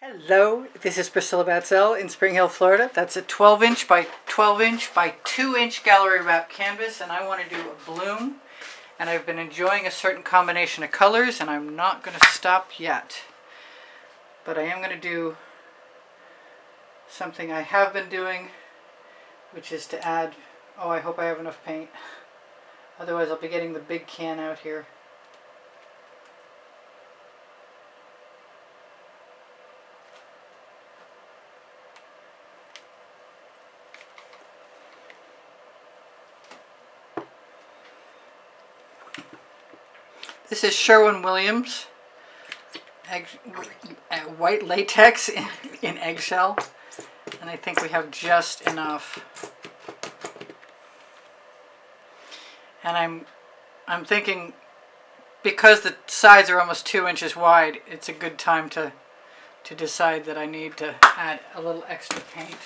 Hello, this is Priscilla Batzell in Spring Hill, Florida. That's a 12-inch by 12-inch by 2-inch gallery wrap canvas, and I want to do a bloom. And I've been enjoying a certain combination of colors, and I'm not going to stop yet. But I am going to do something I have been doing, which is to add, oh, I hope I have enough paint. Otherwise I'll be getting the big can out here. This is Sherwin Williams white latex in eggshell, and I think we have just enough. And I'm thinking, because the sides are almost 2 inches wide, it's a good time to decide that I need to add a little extra paint.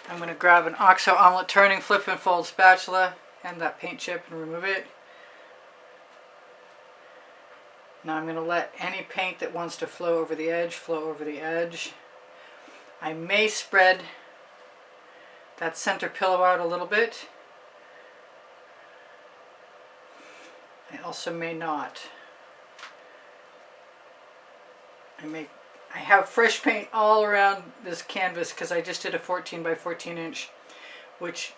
I'm going to grab an OXO omelet turning flip and fold spatula and that paint chip and remove it. Now I'm going to let any paint that wants to flow over the edge flow over the edge. I may spread that center pillow out a little bit. I also may not. I have fresh paint all around this canvas because I just did a 14 by 14 inch, which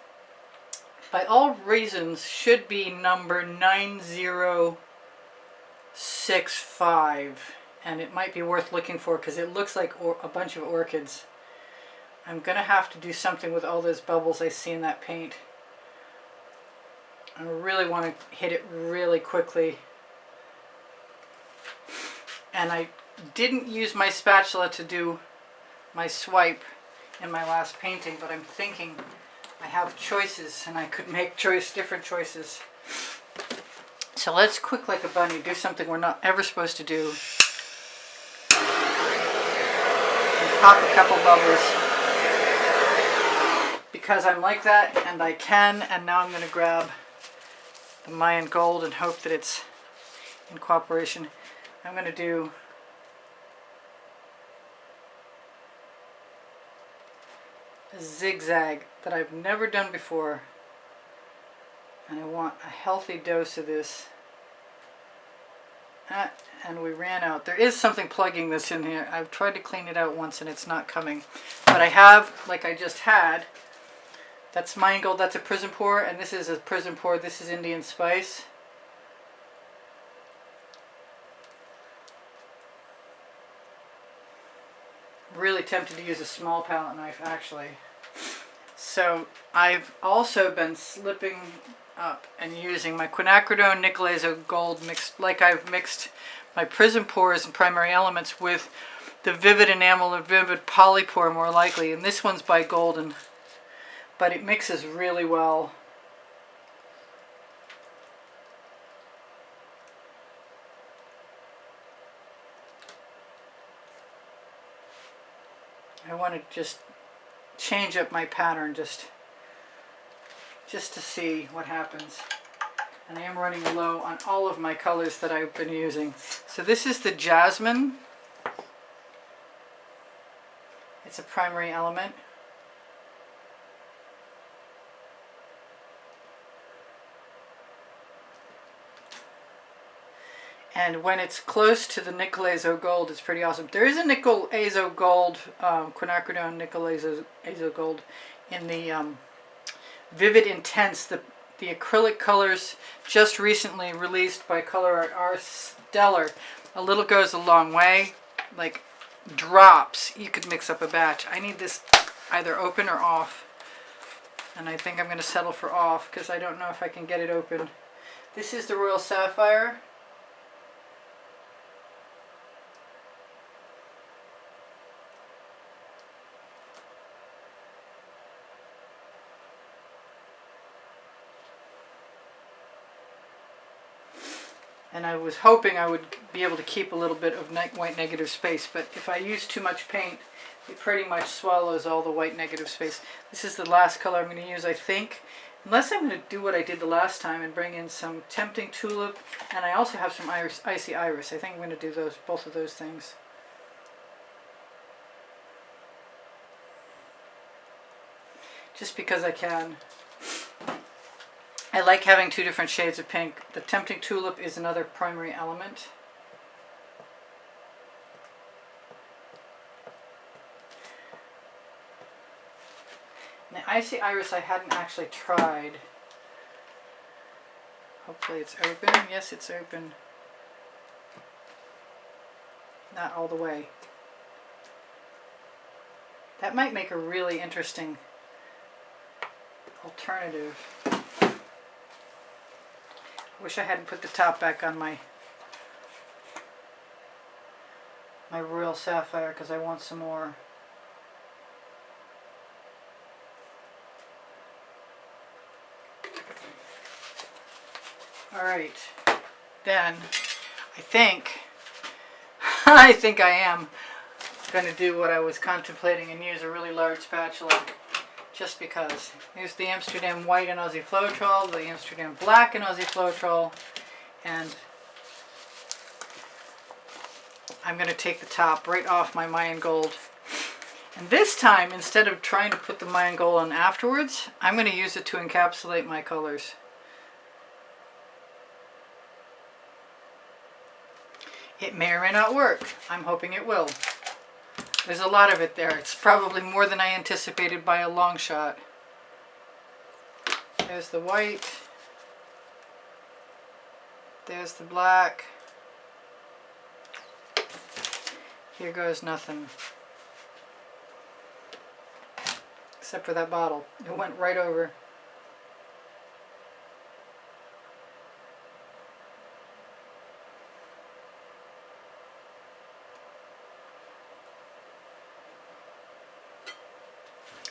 by all reasons should be number 9065, and it might be worth looking for because it looks like a bunch of orchids. I'm gonna have to do something with all those bubbles I see in that paint. I really want to hit it really quickly. And I didn't use my spatula to do my swipe in my last painting, but I'm thinking I have choices and I could make different choices. So let's quick like a bunny do something we're not ever supposed to do. And pop a couple bubbles. Because I'm like that and I can, and now I'm going to grab the Mayan gold and hope that it's in cooperation. I'm going to do a zigzag that I've never done before, and I want a healthy dose of this. And we ran out. There is something plugging this in here. I've tried to clean it out once and it's not coming, but I have, like I just had, that's Mayan gold, that's a Prizm Pour, and this is a Prizm Pour, this is Indian Spice. Really tempted to use a small palette knife actually. So I've also been slipping up and using my Quinacradone Nickel Azo Gold mixed, like I've mixed my Prizm Pours and Primary Elements with the Vivid Enamel and Vivid Polypore more likely, and this one's by Golden, but it mixes really well. I want to just change up my pattern just to see what happens. And I am running low on all of my colors that I've been using. So this is the Jasmine. It's a primary element. And when it's close to the Nickel Azo Gold, it's pretty awesome. There is a Nickel Azo Gold, Quinacradone Nickel Azo Gold in the Vivid Intense. The acrylic colors just recently released by Colour Arte are stellar. A little goes a long way. Like drops, you could mix up a batch. I need this either open or off. And I think I'm going to settle for off because I don't know if I can get it open. This is the Royal Sapphire. And I was hoping I would be able to keep a little bit of white negative space, but if I use too much paint, it pretty much swallows all the white negative space. This is the last color I'm going to use, I think, unless I'm going to do what I did the last time and bring in some Tempting Tulip, and I also have some Icy Iris. I think I'm going to do both of those things. just because I can. I like having two different shades of pink. The Tempting Tulip is another primary element. And the Icy Iris I hadn't actually tried. Hopefully it's open. Yes, it's open. Not all the way. That might make a really interesting alternative. I wish I hadn't put the top back on my Royal Sapphire because I want some more. Alright, then I think I am going to do what I was contemplating and use a really large spatula just because. Here's the Amsterdam White and Aussie Floetrol, the Amsterdam Black and Aussie Floetrol, and I'm going to take the top right off my Mayan Gold. And this time, instead of trying to put the Mayan Gold on afterwards, I'm going to use it to encapsulate my colors. It may or may not work. I'm hoping it will. There's a lot of it there. It's probably more than I anticipated by a long shot. There's the white. There's the black. Here goes nothing. Except for that bottle. It went right over.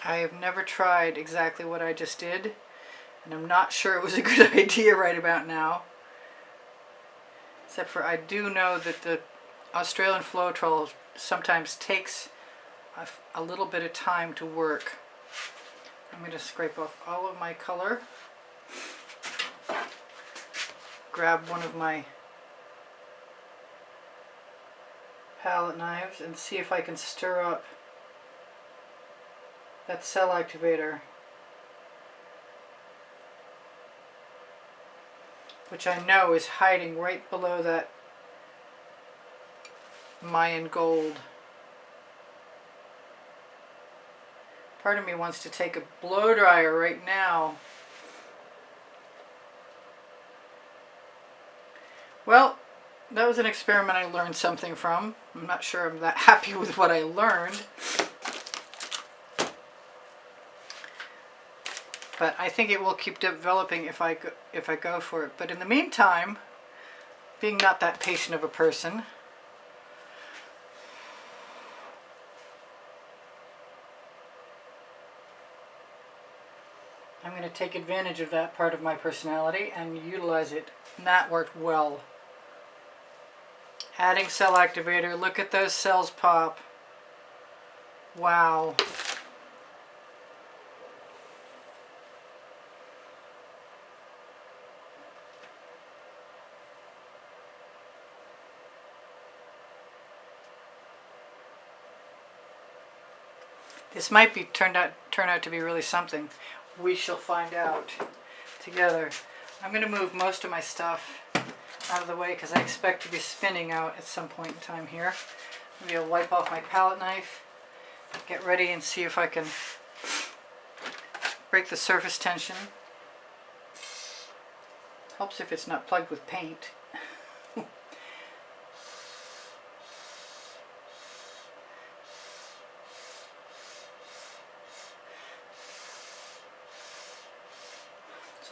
I have never tried exactly what I just did, and I'm not sure it was a good idea right about now. Except for I do know that the Australian Floetrol sometimes takes a little bit of time to work. I'm going to scrape off all of my color. Grab one of my palette knives and see if I can stir up that cell activator, which I know is hiding right below that Mayan Gold. Part of me wants to take a blow dryer right now. Well, that was an experiment I learned something from. I'm not sure I'm that happy with what I learned. But I think it will keep developing if I go for it. But in the meantime, being not that patient of a person, I'm going to take advantage of that part of my personality and utilize it. And that worked well. Adding cell activator. Look at those cells pop. Wow. This might be turn out to be really something. We shall find out together. I'm going to move most of my stuff out of the way because I expect to be spinning out at some point in time here. Maybe I'll wipe off my palette knife, get ready and see if I can break the surface tension. Helps if it's not plugged with paint.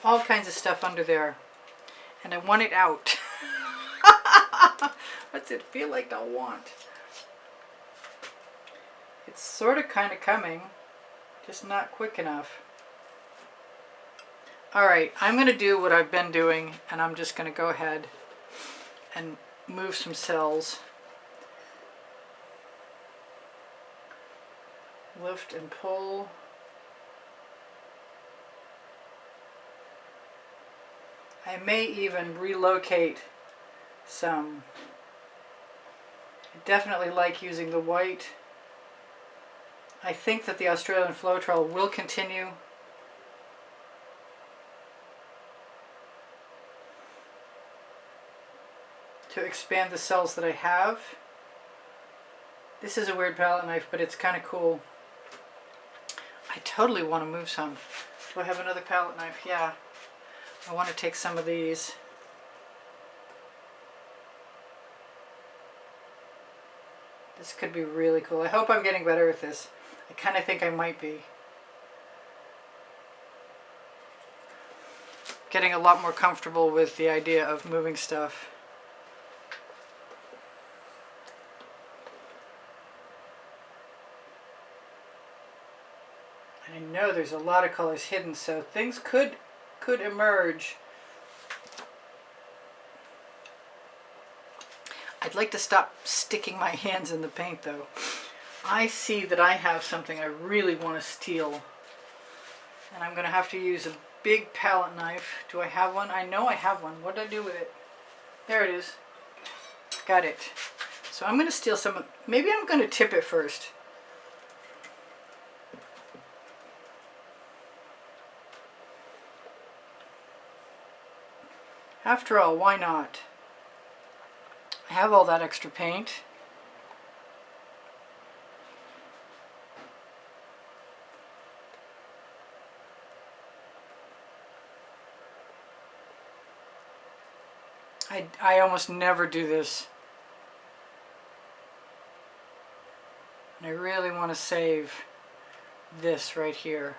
All kinds of stuff under there, and I want it out. What's it feel like I want? It's sort of kind of coming, just not quick enough. Alright, I'm going to do what I've been doing, and I'm just going to go ahead and move some cells. Lift and pull. I may even relocate some. I definitely like using the white. I think that the Australian Floetrol will continue. To expand the cells that I have. This is a weird palette knife, but it's kind of cool. I totally want to move some. Do I have another palette knife? Yeah. I want to take some of these. This could be really cool. I hope I'm getting better at this. I kind of think I might be. Getting a lot more comfortable with the idea of moving stuff. I know there's a lot of colors hidden, so things could emerge. I'd like to stop sticking my hands in the paint though. I see that I have something I really want to steal. And I'm going to have to use a big palette knife. Do I have one? I know I have one. What did I do with it? There it is. Got it. So I'm going to steal some. Maybe I'm going to tip it first. After all, why not? I have all that extra paint. I almost never do this. And I really want to save this right here.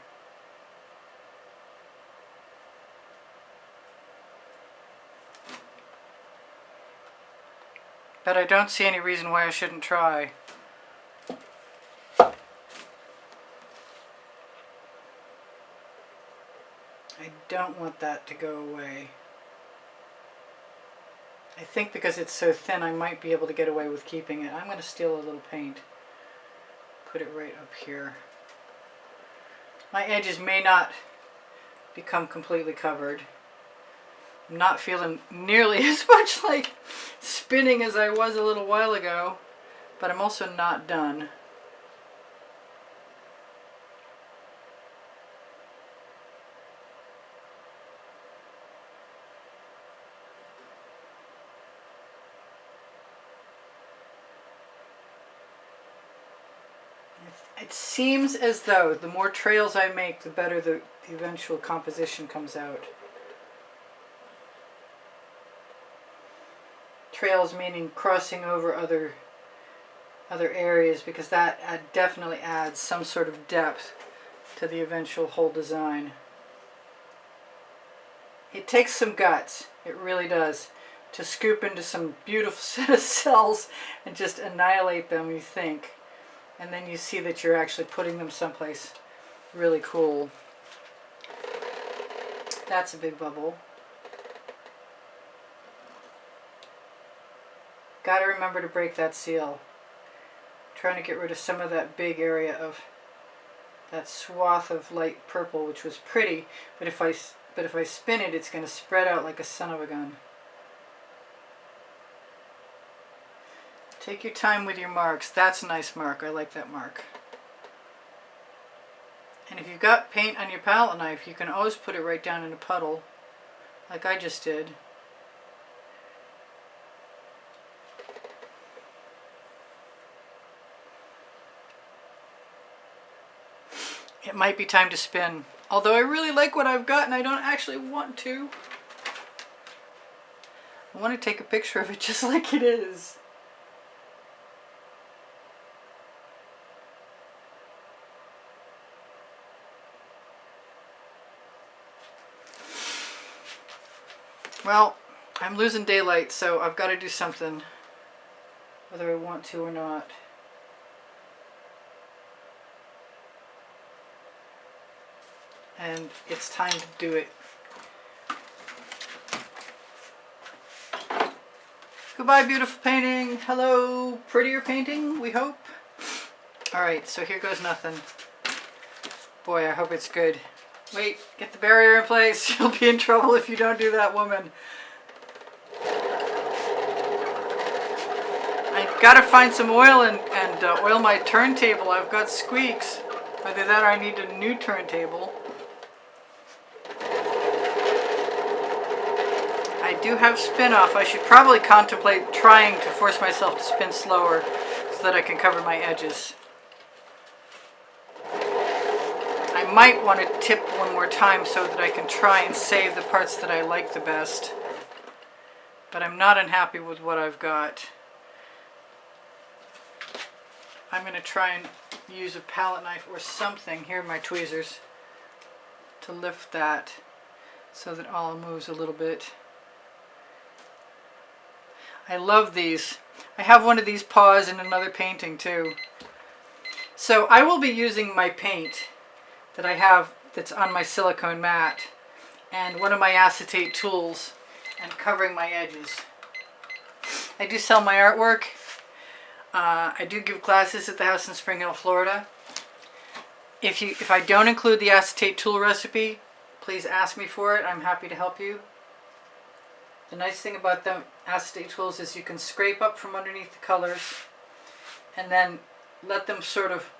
But I don't see any reason why I shouldn't try. I don't want that to go away. I think because it's so thin I might be able to get away with keeping it. I'm going to steal a little paint. Put it right up here. My edges may not become completely covered. I'm not feeling nearly as much like spinning as I was a little while ago, but I'm also not done. It seems as though the more trails I make, the better the eventual composition comes out. Trails meaning crossing over other areas, because that definitely adds some sort of depth to the eventual whole design. It takes some guts, it really does, to scoop into some beautiful set of cells and just annihilate them, you think. And then you see that you're actually putting them someplace really cool. That's a big bubble. Gotta remember to break that seal. I'm trying to get rid of some of that big area of that swath of light purple, which was pretty, but if I spin it, it's going to spread out like a son of a gun. Take your time with your marks. That's a nice mark. I like that mark. And if you've got paint on your palette knife, you can always put it right down in a puddle, like I just did. It might be time to spin. Although I really like what I've got and I don't actually want to. I want to take a picture of it just like it is. Well, I'm losing daylight, so I've got to do something, whether I want to or not. And it's time to do it. Goodbye, beautiful painting. Hello, prettier painting, we hope. Alright, so here goes nothing. Boy, I hope it's good. Wait, get the barrier in place. You'll be in trouble if you don't do that, woman. I got to find some oil and oil my turntable. I've got squeaks. Either that or I need a new turntable. I do have spin off. I should probably contemplate trying to force myself to spin slower so that I can cover my edges. I might want to tip one more time so that I can try and save the parts that I like the best. But I'm not unhappy with what I've got. I'm going to try and use a palette knife or something. Here are my tweezers to lift that so that all moves a little bit. I love these. I have one of these paws in another painting too. So I will be using my paint that I have that's on my silicone mat and one of my acetate tools and covering my edges. I do sell my artwork. I do give classes at the house in Spring Hill, Florida. If I don't include the acetate tool recipe, please ask me for it. I'm happy to help you. The nice thing about the acetate tools is you can scrape up from underneath the colors and then let them sort of,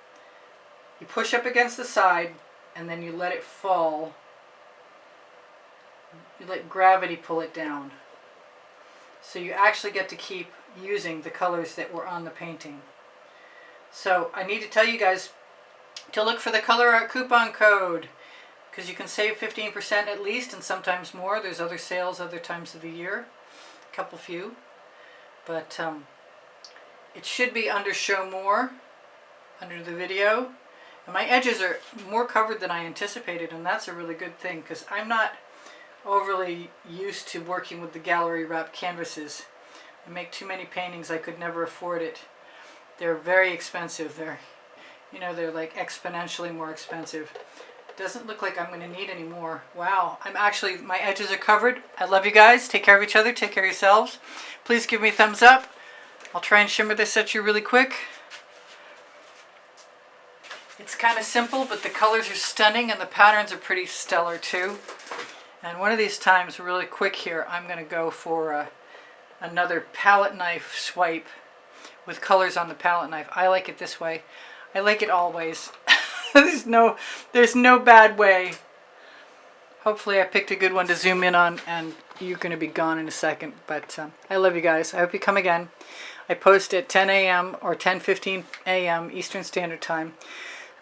you push up against the side and then you let it fall. You let gravity pull it down. So you actually get to keep using the colors that were on the painting. So I need to tell you guys to look for the Colour Arte coupon code, because you can save 15% at least, and sometimes more. There's other sales other times of the year, a couple few, but it should be under Show More, under the video. And my edges are more covered than I anticipated, and that's a really good thing, because I'm not overly used to working with the gallery wrap canvases. I make too many paintings. I could never afford it. They're very expensive. They're like exponentially more expensive. Doesn't look like I'm going to need any more. Wow, my edges are covered. I love you guys. Take care of each other. Take care of yourselves. Please give me a thumbs up. I'll try and shimmer this at you really quick. It's kind of simple, but the colors are stunning and the patterns are pretty stellar too. And one of these times, really quick here, I'm going to go for another palette knife swipe with colors on the palette knife. I like it this way. I like it always. There's no bad way. Hopefully I picked a good one to zoom in on, and you're going to be gone in a second. But I love you guys. I hope you come again. I post at 10 a.m. or 10:15 a.m. Eastern Standard Time.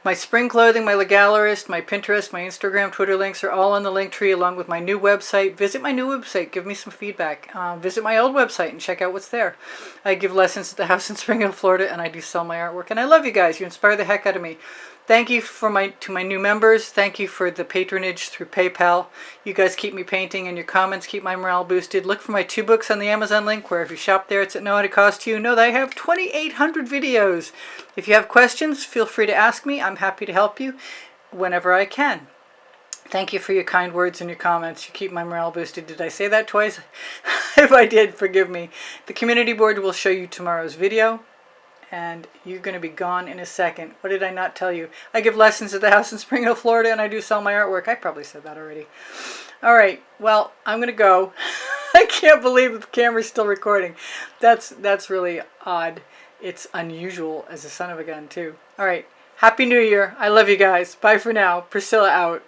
My spring clothing, my Legallerist, my Pinterest, my Instagram, Twitter links are all on the link tree, along with my new website. Visit my new website. Give me some feedback. Visit my old website and check out what's there. I give lessons at the house in Spring Hill, Florida, and I do sell my artwork. And I love you guys. You inspire the heck out of me. Thank you to my new members. Thank you for the patronage through PayPal. You guys keep me painting, and your comments keep my morale boosted. Look for my 2 books on the Amazon link, where if you shop there, it's at no added cost to you. Know that I have 2,800 videos. If you have questions, feel free to ask me. I'm happy to help you whenever I can. Thank you for your kind words and your comments. You keep my morale boosted. Did I say that twice? If I did, forgive me. The community board will show you tomorrow's video. And you're going to be gone in a second. What did I not tell you? I give lessons at the house in Spring Hill, Florida, and I do sell my artwork. I probably said that already. All right, well, I'm going to go. I can't believe the camera's still recording. That's really odd. It's unusual as a son of a gun, too. All right, Happy New Year. I love you guys. Bye for now. Priscilla out.